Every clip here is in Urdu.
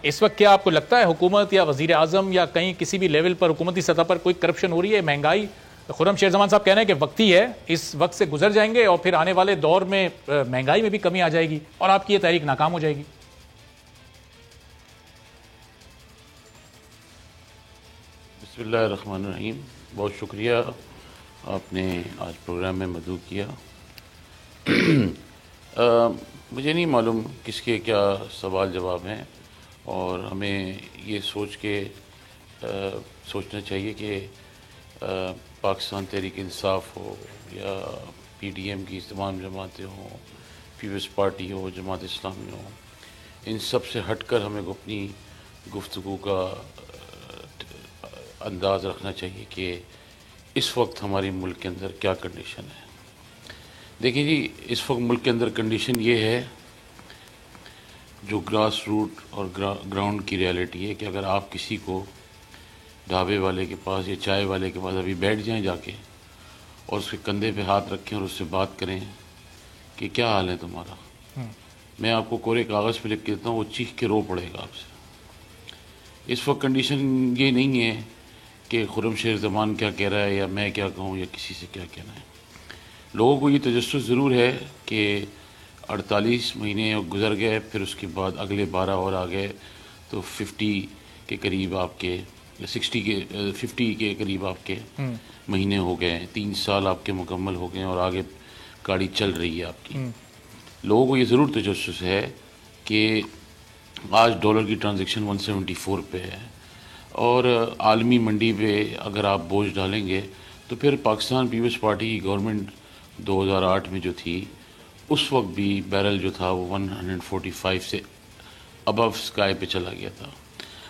اس وقت کیا آپ کو لگتا ہے حکومت یا وزیر اعظم یا کہیں کسی بھی لیول پر حکومتی سطح پر کوئی کرپشن ہو رہی ہے؟ مہنگائی، خرم شیر زمان صاحب کہہ رہے ہیں کہ وقتی ہے، اس وقت سے گزر جائیں گے اور پھر آنے والے دور میں مہنگائی میں بھی کمی آ جائے گی اور آپ کی یہ تحریک ناکام ہو جائے گی۔ بسم اللہ الرحمن الرحیم، بہت شکریہ آپ نے آج پروگرام میں مدعو کیا۔ مجھے نہیں معلوم کس کے کیا سوال جواب ہیں، اور ہمیں یہ سوچنا چاہیے کہ پاکستان تحریک انصاف ہو یا پی ڈی ایم کی تمام جماعتیں ہوں، پیپلز پارٹی ہو، جماعت اسلامی ہو، ان سب سے ہٹ کر ہمیں اپنی گفتگو کا انداز رکھنا چاہیے کہ اس وقت ہماری ملک کے اندر کیا کنڈیشن ہے۔ دیکھیں جی، اس وقت ملک کے اندر کنڈیشن یہ ہے، جو گراس روٹ اور گراؤنڈ کی ریالٹی ہے، کہ اگر آپ کسی کو ڈھابے والے کے پاس یا چائے والے کے پاس ابھی بیٹھ جائیں جا کے اور اس کے کندھے پہ ہاتھ رکھیں اور اس سے بات کریں کہ کیا حال ہے تمہارا، میں آپ کو کورے کاغذ پہ لکھ کے دیتا ہوں، وہ چیخ کے رو پڑے گا آپ سے۔ اس وقت کنڈیشن یہ نہیں ہے کہ خرم شیر زمان کیا کہہ رہا ہے یا میں کیا کہوں یا کسی سے کیا کہنا ہے۔ لوگوں کو یہ تجسس ضرور ہے کہ 48 مہینے گزر گئے، پھر اس کے بعد اگلے 12 اور آ گئے تو 50 کے قریب آپ کے 50 کے قریب آپ کے مہینے ہو گئے، 3 سال آپ کے مکمل ہو گئے اور آگے گاڑی چل رہی ہے آپ کی۔ لوگوں کو یہ ضرور تجسس ہے کہ آج ڈالر کی ٹرانزیکشن 174 پہ ہے، اور عالمی منڈی پہ اگر آپ بوجھ ڈالیں گے تو پھر پاکستان پیپلز پارٹی کی گورنمنٹ 2008 میں جو تھی، اس وقت بھی بیرل جو تھا وہ 145 سے ابو سکائی پہ چلا گیا تھا۔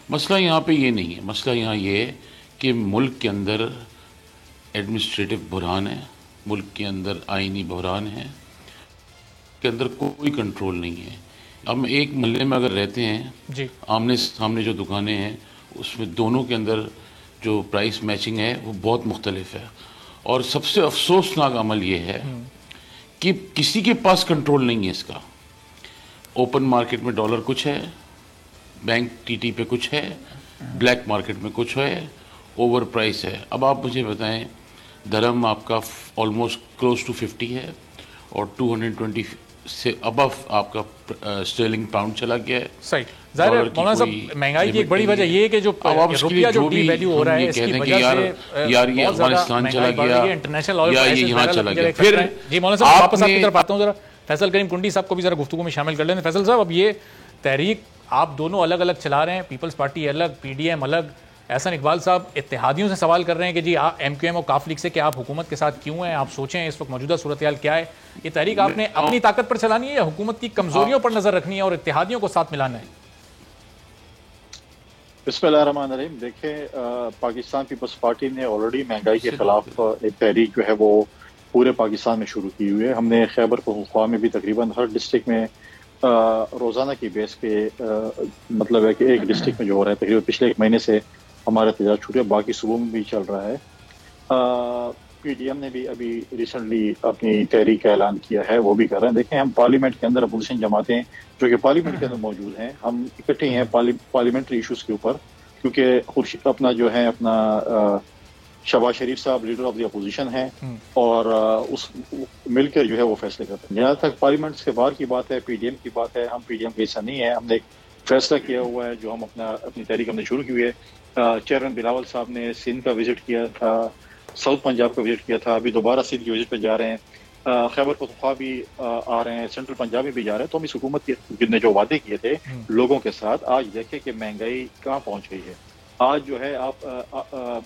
مسئلہ یہاں پہ یہ نہیں ہے، مسئلہ یہاں یہ ہے کہ ملک کے اندر ایڈمنسٹریٹو بحران ہے، ملک کے اندر آئینی بحران ہے، کے اندر کوئی کنٹرول نہیں ہے۔ ہم ایک محلے میں اگر رہتے ہیں، جی، آمنے سامنے جو دکانیں ہیں اس میں دونوں کے اندر جو پرائس میچنگ ہے وہ بہت مختلف ہے، اور سب سے افسوسناک عمل یہ ہے کہ کسی کے پاس کنٹرول نہیں ہے اس کا۔ اوپن مارکیٹ میں ڈالر کچھ ہے، بینک ٹی ٹی پہ کچھ ہے، بلیک مارکیٹ میں کچھ ہے، اوور پرائس ہے۔ اب آپ مجھے بتائیں، درہم آپ کا آلموسٹ کلوز ٹو 50 ہے، اور 220 سے ابو آپ کا اسٹرلنگ پاؤنڈ چلا گیا ہے۔ صحیح، ظاہر ہے مولانا صاحب، مہنگائی کی ایک بڑی وجہ یہ ہے کہ جو روپیہ جو ڈی ویلیو ہو رہا ہے، اس کی وجہ سے یار یہ افغانستان چلا گیا یا یہ یہاں چلا گیا۔ پھر جی مولانا صاحب واپس آپ کی طرف آتا ہوں، ذرا فیصل کریم کنڈی صاحب کو بھی ذرا گفتگو میں شامل کر لیں۔ فیصل صاحب، اب یہ تحریک آپ دونوں الگ الگ چلا رہے ہیں، پیپلز پارٹی الگ، پی ڈی ایم الگ، احسن اقبال صاحب اتحادیوں سے سوال کر رہے ہیں کہ جی ایم کیو ایم اور کاف لیگ سے کہ آپ حکومت کے ساتھ کیوں ہیں، آپ سوچیں اس وقت موجودہ صورتحال کیا ہے۔ یہ تحریک آپ نے اپنی طاقت پر چلانی ہے یا حکومت کی کمزوریوں پر نظر رکھنی ہے اور اتحادیوں کو ساتھ ملانا ہے؟ بسم اللہ الرحمن الرحیم۔ دیکھیں، پاکستان پیپلز پارٹی نے آلریڈی مہنگائی کے خلاف ایک تحریک جو ہے وہ پورے پاکستان میں شروع کی ہوئی ہے۔ ہم نے خیبر پختونخوا میں بھی تقریباً ہر ڈسٹرکٹ میں روزانہ کی بیس پہ مطلب ہے کہ ایک ڈسٹرکٹ میں جو ہو رہا ہے، تقریباً پچھلے 1 مہینے سے ہمارا احتجاج چھوٹے، باقی صوبوں میں بھی چل رہا ہے۔ پی ڈی ایم نے بھی ابھی ریسنٹلی اپنی تحریک کا اعلان کیا ہے، وہ بھی کر رہے ہیں۔ دیکھیں، ہم پارلیمنٹ کے اندر اپوزیشن جماعتیں جو کہ پارلیمنٹ کے اندر موجود ہیں، ہم اکٹھے ہیں پارلیمنٹری ایشوز کے اوپر، کیونکہ اپنا جو ہے اپنا شہباز شریف صاحب لیڈر آف دی اپوزیشن ہیں، اور اس مل کر جو ہے وہ فیصلے کرتے ہیں۔ جہاں تک پارلیمنٹ سے باہر کی بات ہے، پی ڈی ایم کی بات ہے، ہم پی ڈی ایم کا حصہ نہیں ہے۔ ہم نے ایک فیصلہ کیا ہوا ہے جو ہم اپنی تحریک ہم نے شروع کی ہوئی ہے۔ چیئرمین بلاول صاحب نے سندھ کا وزٹ کیا تھا، ساؤتھ پنجاب کا وزٹ کیا تھا، ابھی دوبارہ سندھ کی وزٹ پہ جا رہے ہیں، خیبر پختونخوا بھی آ رہے ہیں، سینٹرل پنجاب میں بھی جا رہے ہیں۔ تو ہم اس حکومت نے جو وعدے کیے تھے لوگوں کے ساتھ، آج دیکھیں کہ مہنگائی کہاں پہنچ گئی ہے۔ آج جو ہے آپ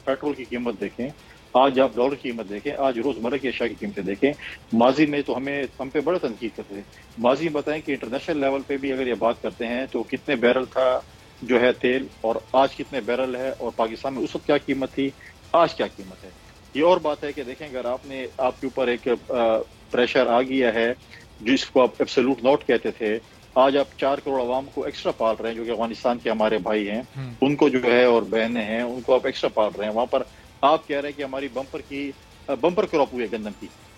پیٹرول کی قیمت دیکھیں، آج آپ ڈالر کی قیمت دیکھیں، آج روزمرہ کی اشیاء کی قیمتیں دیکھیں۔ ماضی میں تو ہم پہ بڑا تنقید کرتے تھے، ماضی میں بتائیں کہ انٹرنیشنل لیول پہ بھی اگر یہ بات کرتے ہیں تو کتنے بیرل تھا جو ہے تیل، اور آج کتنے بیرل ہے، اور پاکستان میں اس وقت کیا قیمت تھی، آج کیا قیمت ہے۔ یہ اور بات ہے کہ دیکھیں، اگر آپ کے اوپر ایک پریشر آ گیا ہے جس کو آپ ایبسولوٹ نوٹ کہتے تھے، آج آپ 4 کروڑ عوام کو ایکسٹرا پال رہے ہیں جو کہ افغانستان کے ہمارے بھائی ہیں، ان کو جو ہے اور بہنیں ہیں، ان کو آپ ایکسٹرا پال رہے ہیں۔ وہاں پر آپ کہہ رہے ہیں کہ ہماری بمپر کراپ ہوئی ہے گندم کی،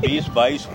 20-22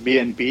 BNP